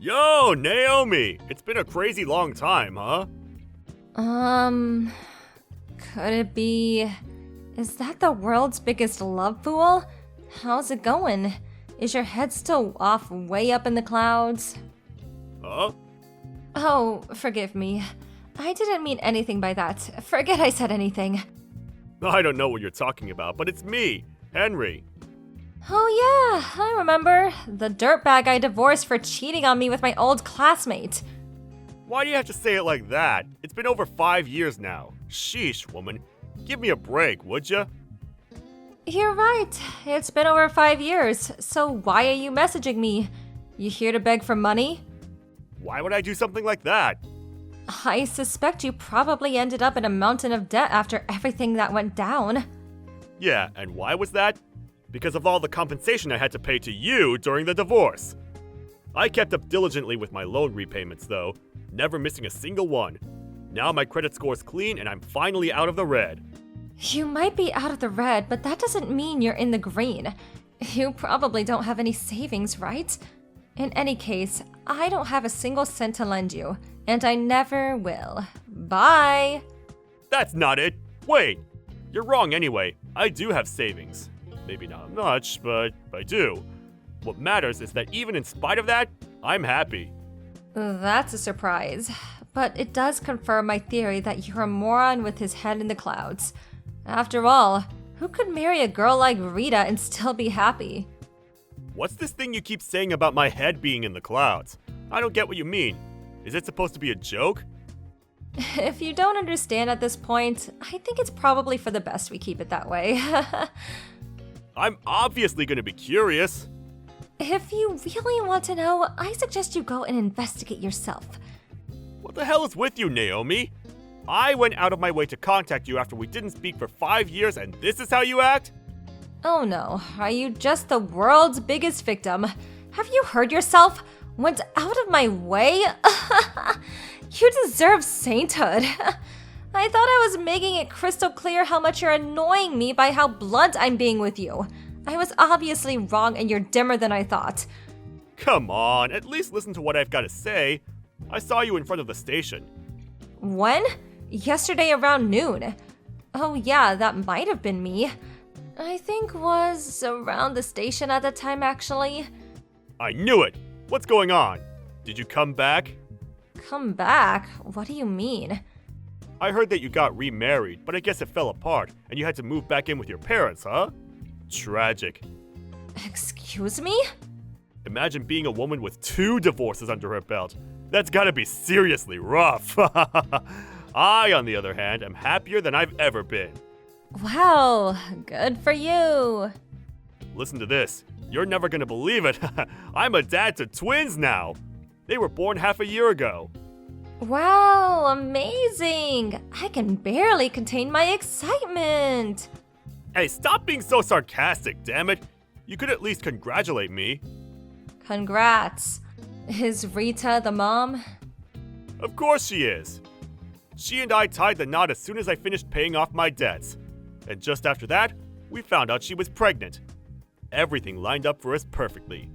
Yo, Naomi! It's been a crazy long time, huh? Could it be... Is that the world's biggest love fool? How's it going? Is your head still off way up in the clouds? Huh? Oh, forgive me. I didn't mean anything by that. Forget I said anything. I don't know what you're talking about, but it's me, Henry. Oh yeah, I remember. The dirtbag I divorced for cheating on me with my old classmate. Why do you have to say it like that? It's been over 5 years now. Sheesh, woman. Give me a break, would ya? You're right. It's been over 5 years, so why are you messaging me? You here to beg for money? Why would I do something like that? I suspect you probably ended up in a mountain of debt after everything that went down. Yeah, and why was that? Because of all the compensation I had to pay to you during the divorce. I kept up diligently with my loan repayments, though, never missing a single one. Now my credit score's clean and I'm finally out of the red. You might be out of the red, but that doesn't mean you're in the green. You probably don't have any savings, right? In any case, I don't have a single cent to lend you, and I never will. Bye! That's not it. Wait, you're wrong anyway. I do have savings. Maybe not much, but I do. What matters is that even in spite of that, I'm happy. That's a surprise, but it does confirm my theory that you're a moron with his head in the clouds. After all, who could marry a girl like Rita and still be happy? What's this thing you keep saying about my head being in the clouds? I don't get what you mean. Is it supposed to be a joke? If you don't understand at this point, I think it's probably for the best we keep it that way. I'm obviously gonna be curious. If you really want to know, I suggest you go and investigate yourself. What the hell is with you, Naomi? I went out of my way to contact you after we didn't speak for 5 years, and this is how you act? Oh no, are you just the world's biggest victim? Have you heard yourself? Went out of my way? You deserve sainthood. I thought I was making it crystal clear how much you're annoying me by how blunt I'm being with you. I was obviously wrong and you're dimmer than I thought. Come on, at least listen to what I've got to say. I saw you in front of the station. When? Yesterday around noon. Oh yeah, that might have been me. I think was around the station at the time, actually. I knew it! What's going on? Did you come back? Come back? What do you mean? I heard that you got remarried, but I guess it fell apart, and you had to move back in with your parents, huh? Tragic. Excuse me? Imagine being a woman with 2 divorces under her belt. That's gotta be seriously rough. I, on the other hand, am happier than I've ever been. Wow, good for you. Listen to this. You're never gonna believe it. I'm a dad to twins now. They were born half a year ago. Wow, amazing. I can barely contain my excitement. Hey, stop being so sarcastic, damn it. You could at least congratulate me. Congrats. Is Rita the mom? Of course she is. She and I tied the knot as soon as I finished paying off my debts. And just after that, we found out she was pregnant. Everything lined up for us perfectly.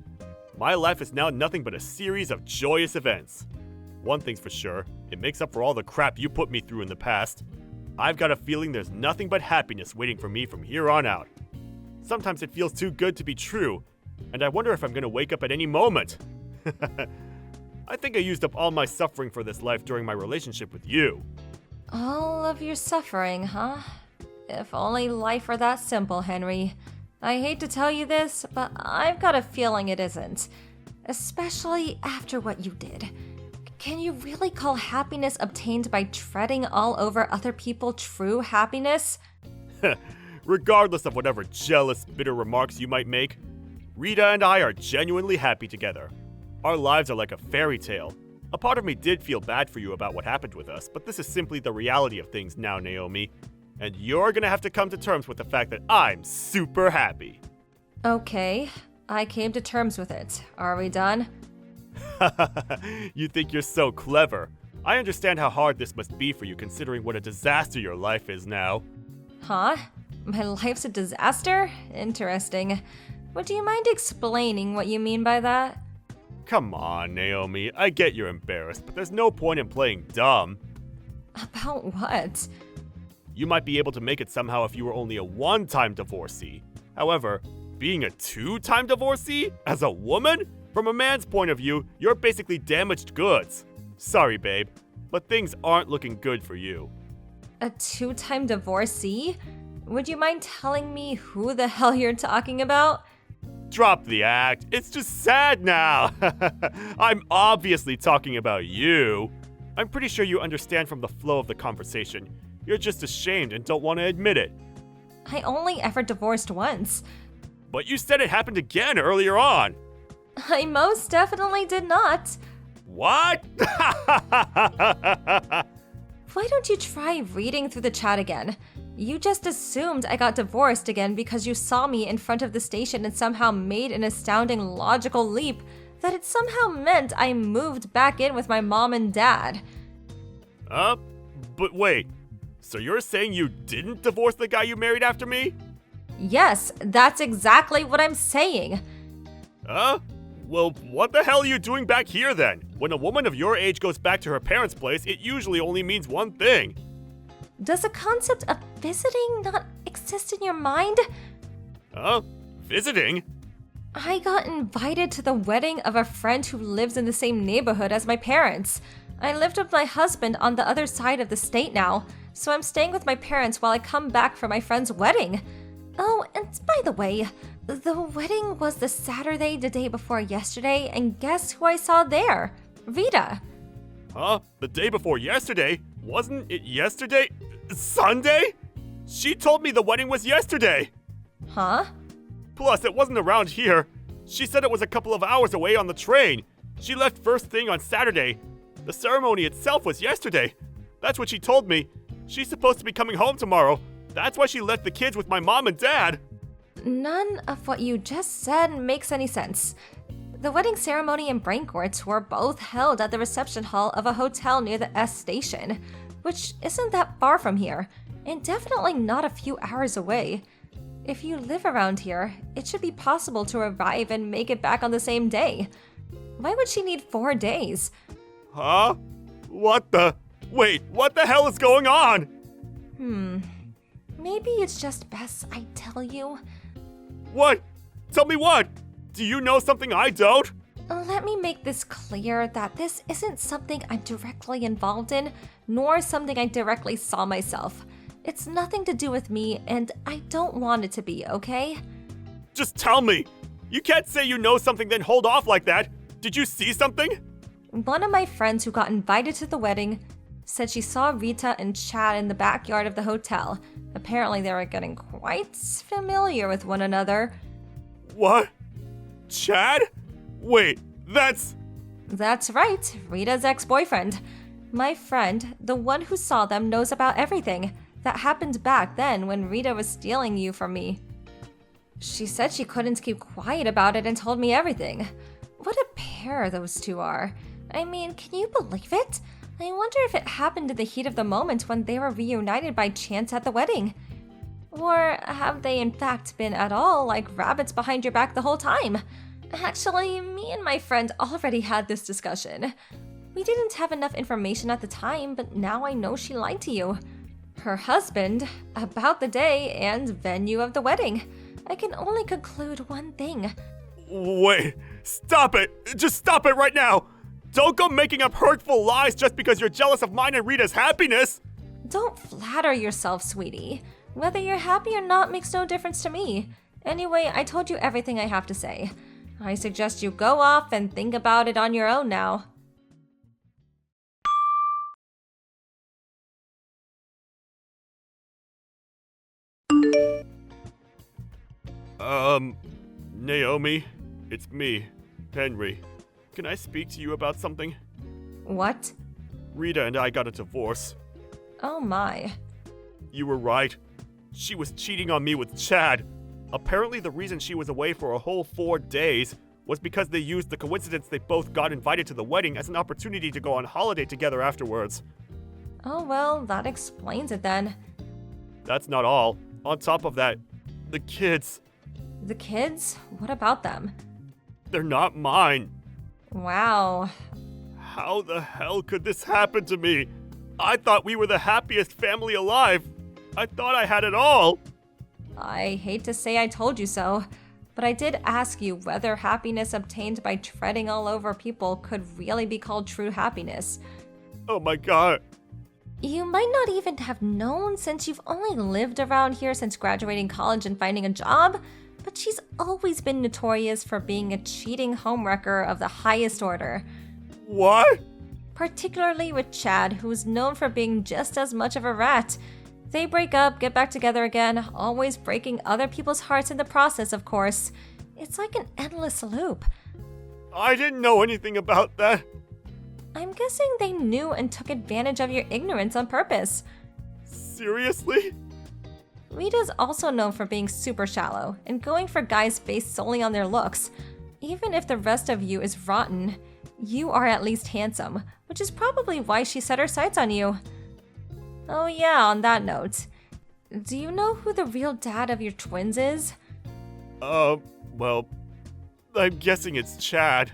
My life is now nothing but a series of joyous events. One thing's for sure, it makes up for all the crap you put me through in the past. I've got a feeling there's nothing but happiness waiting for me from here on out. Sometimes it feels too good to be true, and I wonder if I'm gonna wake up at any moment. I think I used up all my suffering for this life during my relationship with you. All of your suffering, huh? If only life were that simple, Henry. I hate to tell you this, but I've got a feeling it isn't. Especially after what you did. Can you really call happiness obtained by treading all over other people true happiness? Regardless of whatever jealous, bitter remarks you might make, Rita and I are genuinely happy together. Our lives are like a fairy tale. A part of me did feel bad for you about what happened with us, but this is simply the reality of things now, Naomi. And you're gonna have to come to terms with the fact that I'm super happy. Okay, I came to terms with it. Are we done? You think you're so clever. I understand how hard this must be for you considering what a disaster your life is now. Huh? My life's a disaster? Interesting. Would you mind explaining what you mean by that? Come on, Naomi. I get you're embarrassed, but there's no point in playing dumb. About what? You might be able to make it somehow if you were only a one-time divorcee. However, being a two-time divorcee? As a woman? From a man's point of view, you're basically damaged goods. Sorry, babe, but things aren't looking good for you. A two-time divorcee? Would you mind telling me who the hell you're talking about? Drop the act. It's just sad now. I'm obviously talking about you. I'm pretty sure you understand from the flow of the conversation. You're just ashamed and don't want to admit it. I only ever divorced once. But you said it happened again earlier on. I most definitely did not. What? Why don't you try reading through the chat again? You just assumed I got divorced again because you saw me in front of the station and somehow made an astounding logical leap that it somehow meant I moved back in with my mom and dad. But wait. So you're saying you didn't divorce the guy you married after me? Yes, that's exactly what I'm saying. Well, what the hell are you doing back here then? When a woman of your age goes back to her parents' place, it usually only means one thing. Does the concept of visiting not exist in your mind? Visiting? I got invited to the wedding of a friend who lives in the same neighborhood as my parents. I lived with my husband on the other side of the state now, so I'm staying with my parents while I come back for my friend's wedding. Oh, and by the way, the wedding was the Saturday the day before yesterday, and guess who I saw there? Rita. The day before yesterday? Wasn't it yesterday? Sunday? She told me the wedding was yesterday. Huh? Plus, it wasn't around here. She said it was a couple of hours away on the train. She left first thing on Saturday. The ceremony itself was yesterday. That's what she told me. She's supposed to be coming home tomorrow. That's why she left the kids with my mom and dad. None of what you just said makes any sense. The wedding ceremony and banquets were both held at the reception hall of a hotel near the S station, which isn't that far from here, and definitely not a few hours away. If you live around here, it should be possible to arrive and make it back on the same day. Why would she need 4 days? Huh? Wait, what the hell is going on? Maybe it's just best I tell you. What? Tell me what? Do you know something I don't? Let me make this clear that this isn't something I'm directly involved in, nor something I directly saw myself. It's nothing to do with me, and I don't want it to be, okay? Just tell me. You can't say you know something then hold off like that. Did you see something? One of my friends who got invited to the wedding said she saw Rita and Chad in the backyard of the hotel. Apparently they were getting quite familiar with one another. What? Chad? Wait, that's right, Rita's ex-boyfriend. My friend, the one who saw them, knows about everything that happened back then when Rita was stealing you from me. She said she couldn't keep quiet about it and told me everything. What a pair those two are. I mean, can you believe it? I wonder if it happened in the heat of the moment when they were reunited by chance at the wedding. Or have they in fact been at all like rabbits behind your back the whole time? Actually, me and my friend already had this discussion. We didn't have enough information at the time, but now I know she lied to you. Her husband, about the day and venue of the wedding. I can only conclude one thing. Wait, stop it! Just stop it right now! Don't go making up hurtful lies just because you're jealous of mine and Rita's happiness! Don't flatter yourself, sweetie. Whether you're happy or not makes no difference to me. Anyway, I told you everything I have to say. I suggest you go off and think about it on your own now. Naomi, it's me, Henry. Can I speak to you about something? What? Rita and I got a divorce. Oh my. You were right. She was cheating on me with Chad. Apparently the reason she was away for a whole 4 days was because they used the coincidence they both got invited to the wedding as an opportunity to go on holiday together afterwards. Oh well, that explains it then. That's not all. On top of that, the kids. The kids? What about them? They're not mine. Wow. How the hell could this happen to me? I thought we were the happiest family alive. I thought I had it all. I hate to say I told you so, but I did ask you whether happiness obtained by treading all over people could really be called true happiness. Oh my god. You might not even have known since you've only lived around here since graduating college and finding a job, but she's always been notorious for being a cheating homewrecker of the highest order. What? Particularly with Chad, who's known for being just as much of a rat. They break up, get back together again, always breaking other people's hearts in the process, of course. It's like an endless loop. I didn't know anything about that. I'm guessing they knew and took advantage of your ignorance on purpose. Seriously? Rita's also known for being super shallow and going for guys based solely on their looks. Even if the rest of you is rotten, you are at least handsome, which is probably why she set her sights on you. Oh yeah, on that note, do you know who the real dad of your twins is? Well, I'm guessing it's Chad.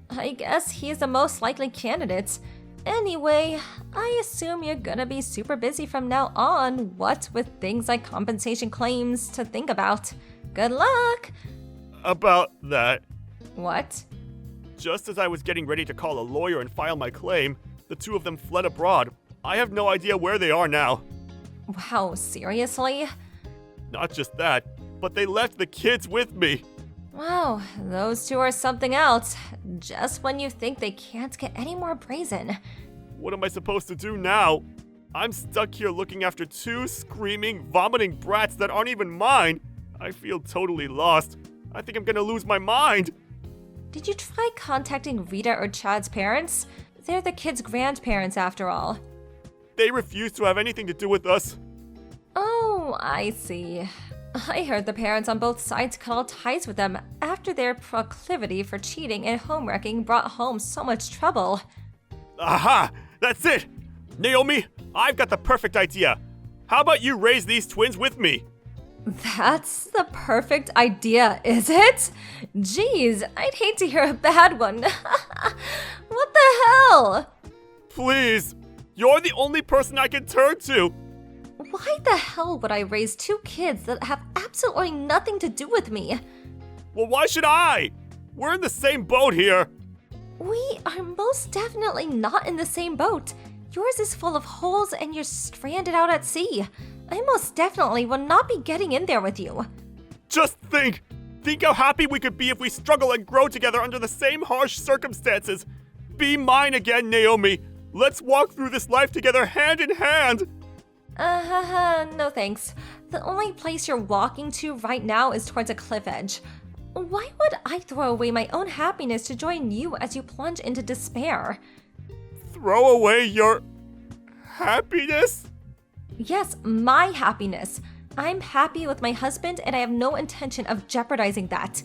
I guess he's the most likely candidate. Anyway, I assume you're gonna be super busy from now on, what with things like compensation claims to think about. Good luck! About that. What? Just as I was getting ready to call a lawyer and file my claim, the two of them fled abroad. I have no idea where they are now. Wow, seriously? Not just that, but they left the kids with me. Wow, those two are something else. Just when you think they can't get any more brazen. What am I supposed to do now? I'm stuck here looking after two screaming, vomiting brats that aren't even mine. I feel totally lost. I think I'm gonna lose my mind. Did you try contacting Rita or Chad's parents? They're the kids' grandparents after all. They refuse to have anything to do with us. Oh, I see. I heard the parents on both sides cut all ties with them after their proclivity for cheating and homewrecking brought home so much trouble. Aha! That's it! Naomi, I've got the perfect idea. How about you raise these twins with me? That's the perfect idea, is it? Jeez, I'd hate to hear a bad one. What the hell? Please, you're the only person I can turn to. Why the hell would I raise two kids that have absolutely nothing to do with me? Well, why should I? We're in the same boat here. We are most definitely not in the same boat. Yours is full of holes and you're stranded out at sea. I most definitely will not be getting in there with you. Just think. Think how happy we could be if we struggle and grow together under the same harsh circumstances. Be mine again, Naomi. Let's walk through this life together hand in hand. No thanks. The only place you're walking to right now is towards a cliff edge. Why would I throw away my own happiness to join you as you plunge into despair? Throw away your happiness? Yes, my happiness. I'm happy with my husband and I have no intention of jeopardizing that.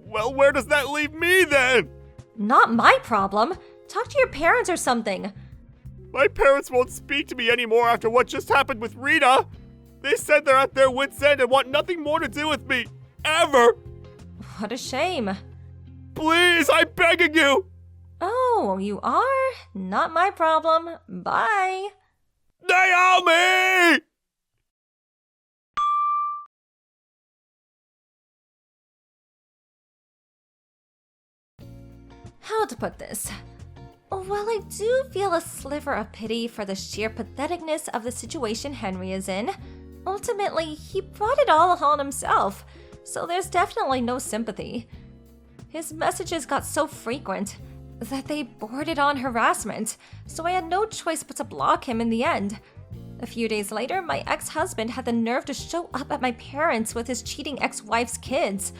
Well, where does that leave me then? Not my problem. Talk to your parents or something. My parents won't speak to me anymore after what just happened with Rita. They said they're at their wits' end and want nothing more to do with me. Ever! What a shame. Please, I'm begging you! Oh, you are? Not my problem. Bye. Naomi! How to put this? While I do feel a sliver of pity for the sheer patheticness of the situation Henry is in, ultimately, he brought it all on himself, so there's definitely no sympathy. His messages got so frequent that they bordered on harassment, so I had no choice but to block him in the end. A few days later, my ex-husband had the nerve to show up at my parents' with his cheating ex-wife's kids.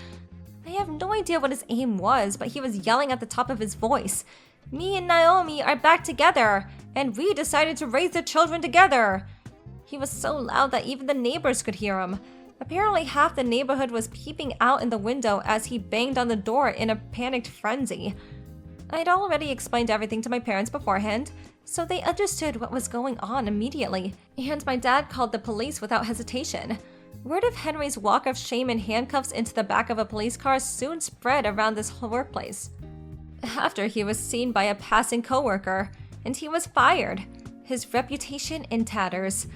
I have no idea what his aim was, but he was yelling at the top of his voice. Me and Naomi are back together, and we decided to raise the children together. He was so loud that even the neighbors could hear him. Apparently half the neighborhood was peeping out in the window as he banged on the door in a panicked frenzy. I'd already explained everything to my parents beforehand, so they understood what was going on immediately, and my dad called the police without hesitation. Word of Henry's walk of shame and handcuffs into the back of a police car soon spread around this whole workplace. after he was seen by a passing coworker, and he was fired, his reputation in tatters.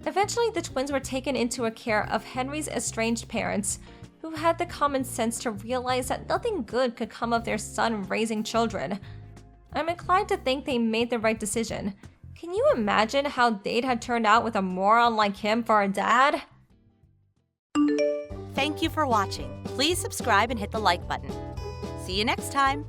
Eventually, the twins were taken into a care of Henry's estranged parents, who had the common sense to realize that nothing good could come of their son raising children. I'm inclined to think they made the right decision. Can you imagine how they'd have turned out with a moron like him for a dad? Thank you for watching. Please subscribe and hit the like button. See you next time.